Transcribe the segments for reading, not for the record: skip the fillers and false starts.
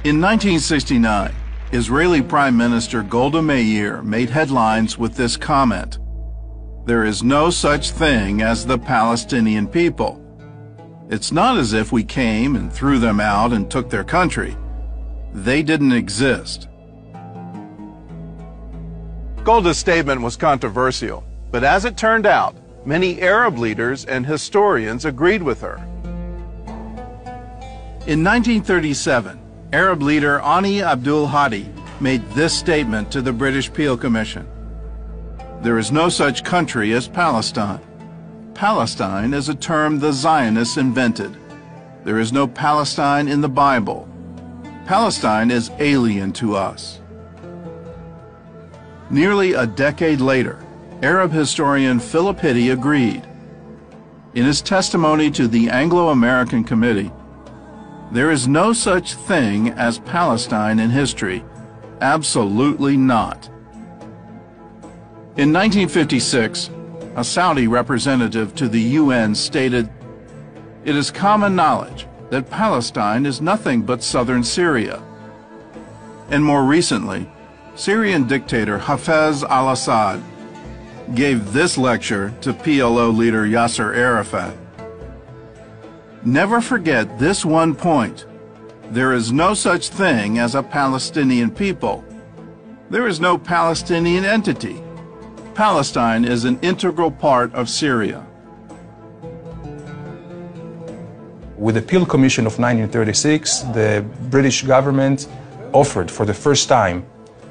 In 1969, Israeli Prime Minister Golda Meir made headlines with this comment: "There is no such thing as the Palestinian people. It's not as if we came and threw them out and took their country. They didn't exist." Golda's statement was controversial, but as it turned out, many Arab leaders and historians agreed with her. In 1937, Arab leader Ani Abdul Hadi made this statement to the British Peel Commission: "There is no such country as Palestine. Palestine is a term the Zionists invented. There is no Palestine in the Bible. Palestine is alien to us." Nearly a decade later, Arab historian Philip Hitti agreed. In his testimony to the Anglo-American Committee, "There is no such thing as Palestine in history. Absolutely not." In 1956, a Saudi representative to the UN stated, "It is common knowledge that Palestine is nothing but southern Syria." And more recently, Syrian dictator Hafez al-Assad gave this lecture to PLO leader Yasser Arafat: "Never forget this one point. There is no such thing as a Palestinian people. There is no Palestinian entity. Palestine is an integral part of Syria." With the Peel Commission of 1936, the British government offered for the first time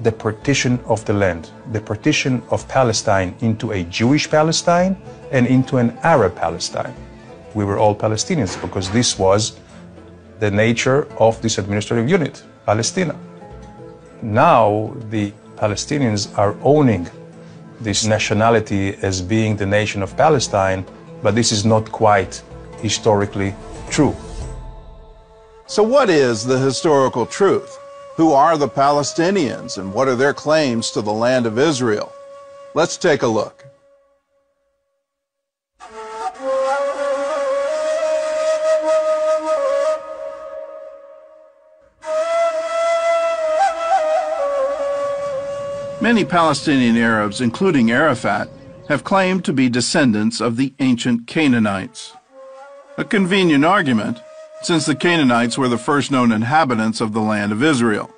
the partition of the land, the partition of Palestine into a Jewish Palestine and into an Arab Palestine. We were all Palestinians because this was the nature of this administrative unit, Palestina. Now the Palestinians are owning this nationality as being the nation of Palestine, but this is not quite historically true. So what is the historical truth? Who are the Palestinians and what are their claims to the land of Israel? Let's take a look. Many Palestinian Arabs, including Arafat, have claimed to be descendants of the ancient Canaanites. A convenient argument, since the Canaanites were the first known inhabitants of the land of Israel.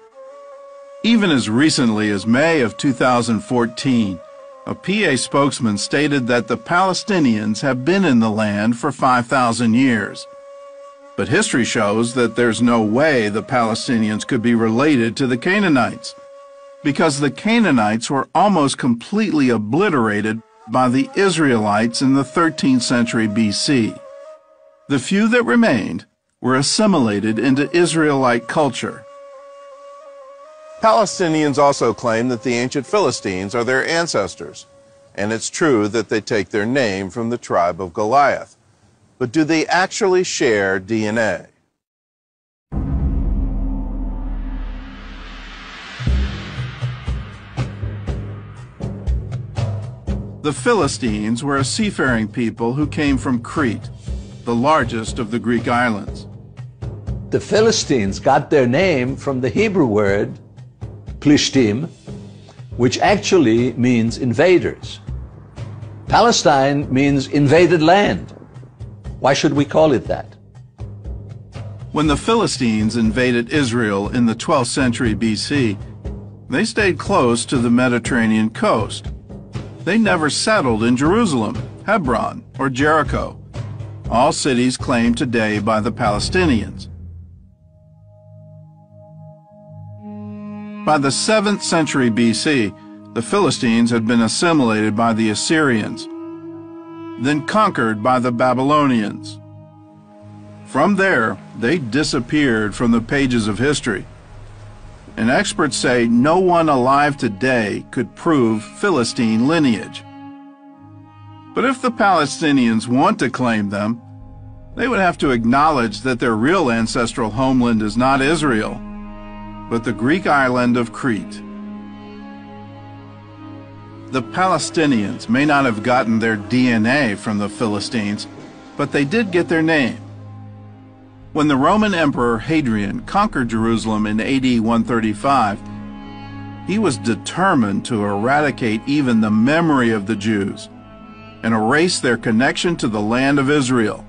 Even as recently as May of 2014, a PA spokesman stated that the Palestinians have been in the land for 5,000 years. But history shows that there's no way the Palestinians could be related to the Canaanites, because the Canaanites were almost completely obliterated by the Israelites in the 13th century BC. The few that remained were assimilated into Israelite culture. Palestinians also claim that the ancient Philistines are their ancestors, and it's true that they take their name from the tribe of Goliath. But do they actually share DNA? The Philistines were a seafaring people who came from Crete, the largest of the Greek islands. The Philistines got their name from the Hebrew word Plishtim, which actually means invaders. Palestine means invaded land. Why should we call it that? When the Philistines invaded Israel in the 12th century BC, they stayed close to the Mediterranean coast. They never settled in Jerusalem, Hebron, or Jericho, all cities claimed today by the Palestinians. By the 7th century BC, the Philistines had been assimilated by the Assyrians, then conquered by the Babylonians. From there, they disappeared from the pages of history, and experts say no one alive today could prove Philistine lineage. But if the Palestinians want to claim them, they would have to acknowledge that their real ancestral homeland is not Israel, but the Greek island of Crete. The Palestinians may not have gotten their DNA from the Philistines, but they did get their name. When the Roman Emperor Hadrian conquered Jerusalem in AD 135, he was determined to eradicate even the memory of the Jews and erase their connection to the land of Israel.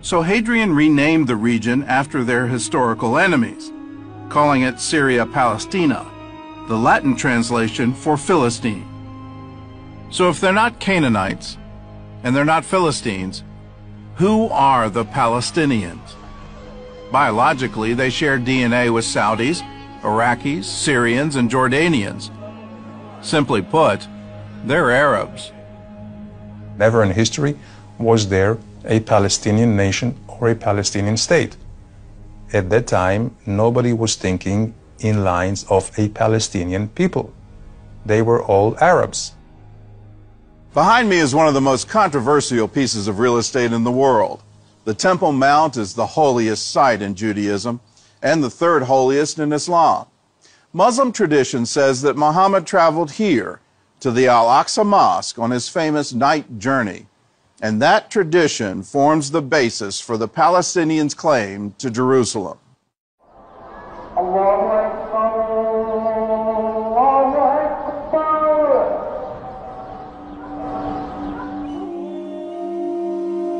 So Hadrian renamed the region after their historical enemies, calling it Syria Palestina, the Latin translation for Philistine. So if they're not Canaanites and they're not Philistines, who are the Palestinians? Biologically, they share DNA with Saudis, Iraqis, Syrians, and Jordanians. Simply put, they're Arabs. Never in history was there a Palestinian nation or a Palestinian state. At that time, nobody was thinking in lines of a Palestinian people. They were all Arabs. Behind me is one of the most controversial pieces of real estate in the world. The Temple Mount is the holiest site in Judaism and the third holiest in Islam. Muslim tradition says that Muhammad traveled here to the Al-Aqsa Mosque on his famous night journey, and that tradition forms the basis for the Palestinians' claim to Jerusalem.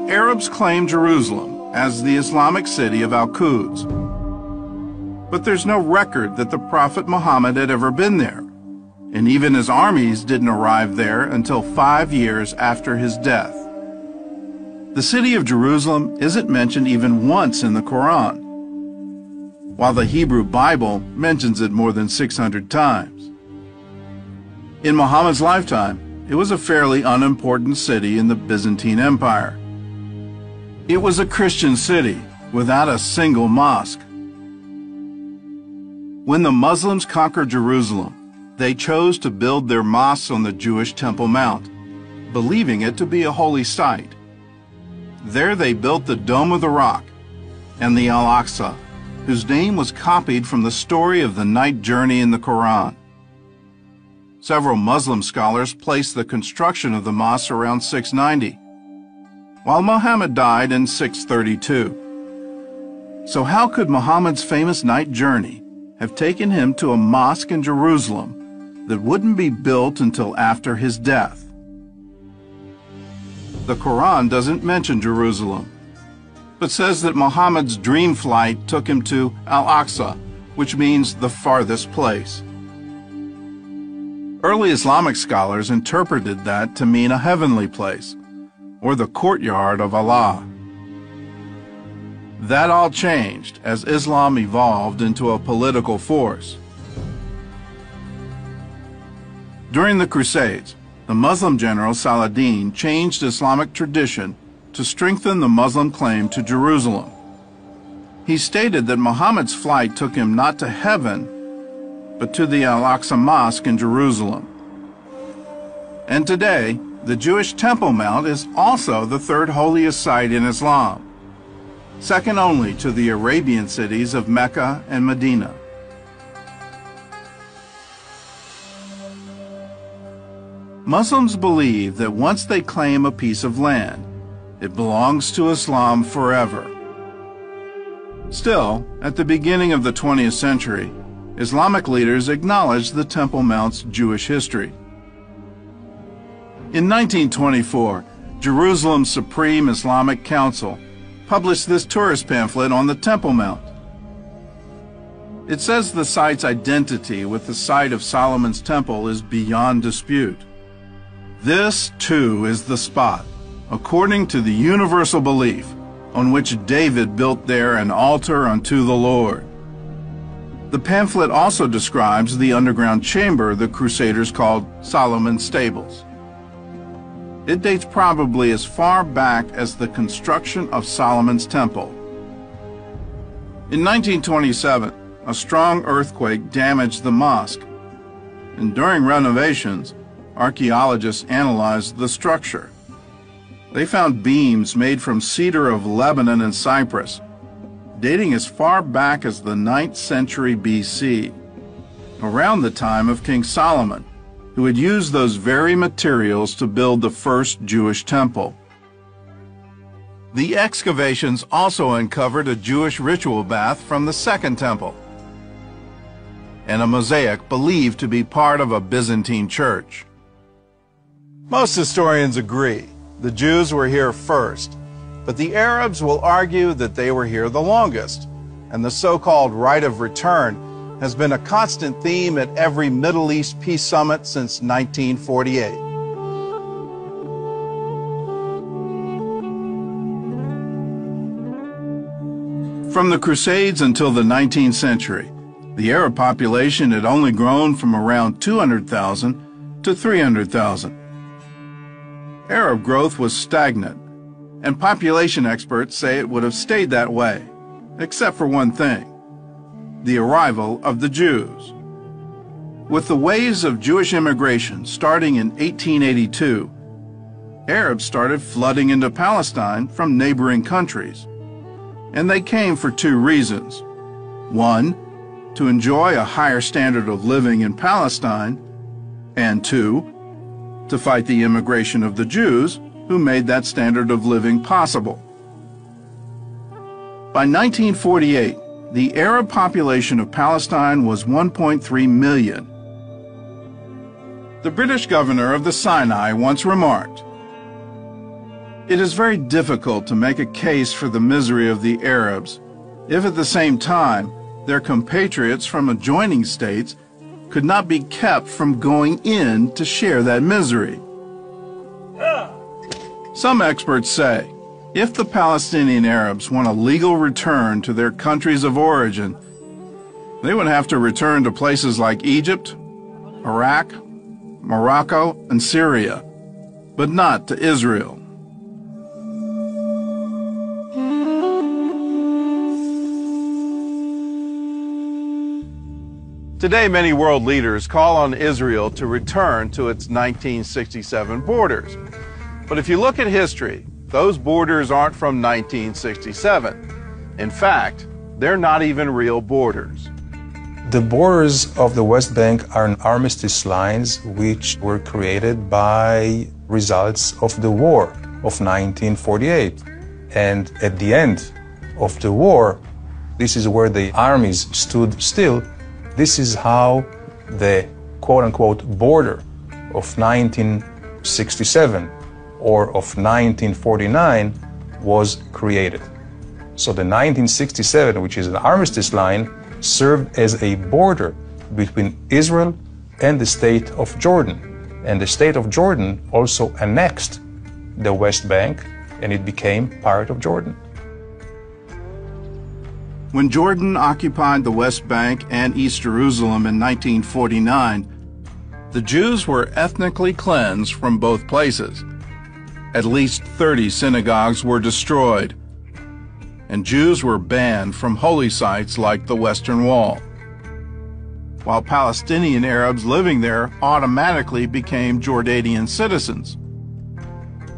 Arabs claim Jerusalem as the Islamic city of Al-Quds. But there's no record that the Prophet Muhammad had ever been there, and even his armies didn't arrive there until 5 years after his death. The city of Jerusalem isn't mentioned even once in the Quran, while the Hebrew Bible mentions it more than 600 times. In Muhammad's lifetime, it was a fairly unimportant city in the Byzantine Empire. It was a Christian city without a single mosque. When the Muslims conquered Jerusalem, they chose to build their mosques on the Jewish Temple Mount, believing it to be a holy site. There they built the Dome of the Rock and the Al-Aqsa, whose name was copied from the story of the night journey in the Quran. Several Muslim scholars place the construction of the mosque around 690, while Muhammad died in 632. So how could Muhammad's famous night journey have taken him to a mosque in Jerusalem that wouldn't be built until after his death? The Quran doesn't mention Jerusalem, but says that Muhammad's dream flight took him to Al-Aqsa, which means the farthest place. Early Islamic scholars interpreted that to mean a heavenly place, or the courtyard of Allah. That all changed as Islam evolved into a political force. During the Crusades, the Muslim general Saladin changed Islamic tradition to strengthen the Muslim claim to Jerusalem. He stated that Muhammad's flight took him not to heaven, but to the Al-Aqsa Mosque in Jerusalem. And today, the Jewish Temple Mount is also the third holiest site in Islam, second only to the Arabian cities of Mecca and Medina. Muslims believe that once they claim a piece of land, it belongs to Islam forever. Still, at the beginning of the 20th century, Islamic leaders acknowledged the Temple Mount's Jewish history. In 1924, Jerusalem's Supreme Islamic Council published this tourist pamphlet on the Temple Mount. It says the site's identity with the site of Solomon's temple is beyond dispute. This, too, is the spot, according to the universal belief, on which David built there an altar unto the Lord. The pamphlet also describes the underground chamber the Crusaders called Solomon's Stables. It dates probably as far back as the construction of Solomon's Temple. In 1927, a strong earthquake damaged the mosque, and during renovations, archaeologists analyzed the structure. They found beams made from cedar of Lebanon and Cyprus, dating as far back as the 9th century BC, around the time of King Solomon, who had used those very materials to build the first Jewish temple. The excavations also uncovered a Jewish ritual bath from the Second Temple and a mosaic believed to be part of a Byzantine church. Most historians agree the Jews were here first, but the Arabs will argue that they were here the longest, and the so-called right of return has been a constant theme at every Middle East peace summit since 1948. From the Crusades until the 19th century, the Arab population had only grown from around 200,000 to 300,000. Arab growth was stagnant, and population experts say it would have stayed that way, except for one thing: the arrival of the Jews. With the waves of Jewish immigration starting in 1882, Arabs started flooding into Palestine from neighboring countries. And they came for two reasons. One, to enjoy a higher standard of living in Palestine, and two, to fight the immigration of the Jews who made that standard of living possible. By 1948, the Arab population of Palestine was 1.3 million. The British governor of the Sinai once remarked, "It is very difficult to make a case for the misery of the Arabs if at the same time their compatriots from adjoining states could not be kept from going in to share that misery." Some experts say, if the Palestinian Arabs want a legal return to their countries of origin, they would have to return to places like Egypt, Iraq, Morocco, and Syria, but not to Israel. Today, many world leaders call on Israel to return to its 1967 borders. But if you look at history, those borders aren't from 1967. In fact, they're not even real borders. The borders of the West Bank are armistice lines which were created by results of the war of 1948. And at the end of the war, this is where the armies stood still. This is how the quote-unquote border of 1967 or of 1949 was created. So the 1967, which is an armistice line, served as a border between Israel and the state of Jordan. And the state of Jordan also annexed the West Bank, and it became part of Jordan. When Jordan occupied the West Bank and East Jerusalem in 1949, the Jews were ethnically cleansed from both places. At least 30 synagogues were destroyed, and Jews were banned from holy sites like the Western Wall, while Palestinian Arabs living there automatically became Jordanian citizens.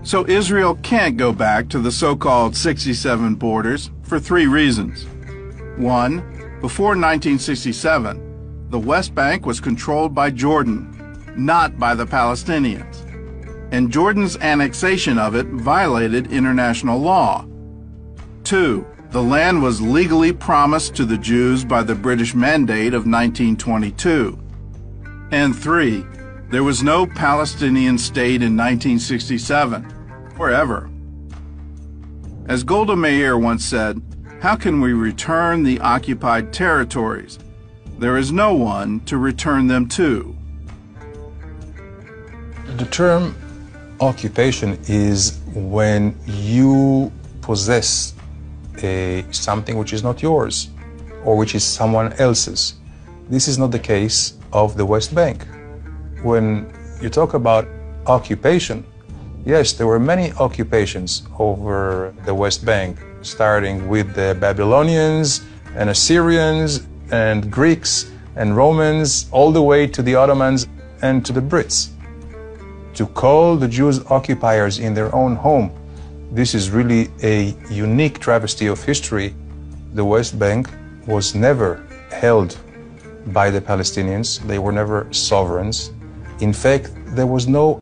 So Israel can't go back to the so-called 67 borders for three reasons. One, before 1967, the West Bank was controlled by Jordan, not by the Palestinians, and Jordan's annexation of it violated international law. Two, the land was legally promised to the Jews by the British Mandate of 1922. And three, there was no Palestinian state in 1967, or ever. As Golda Meir once said, "How can we return the occupied territories? There is no one to return them to." The term occupation is when you possess something which is not yours or which is someone else's. This is not the case of the West Bank. When you talk about occupation, yes, there were many occupations over the West Bank, starting with the Babylonians and Assyrians and Greeks and Romans, all the way to the Ottomans and to the Brits. To call the Jews occupiers in their own home, this is really a unique travesty of history. The West Bank was never held by the Palestinians. They were never sovereigns. In fact, there was no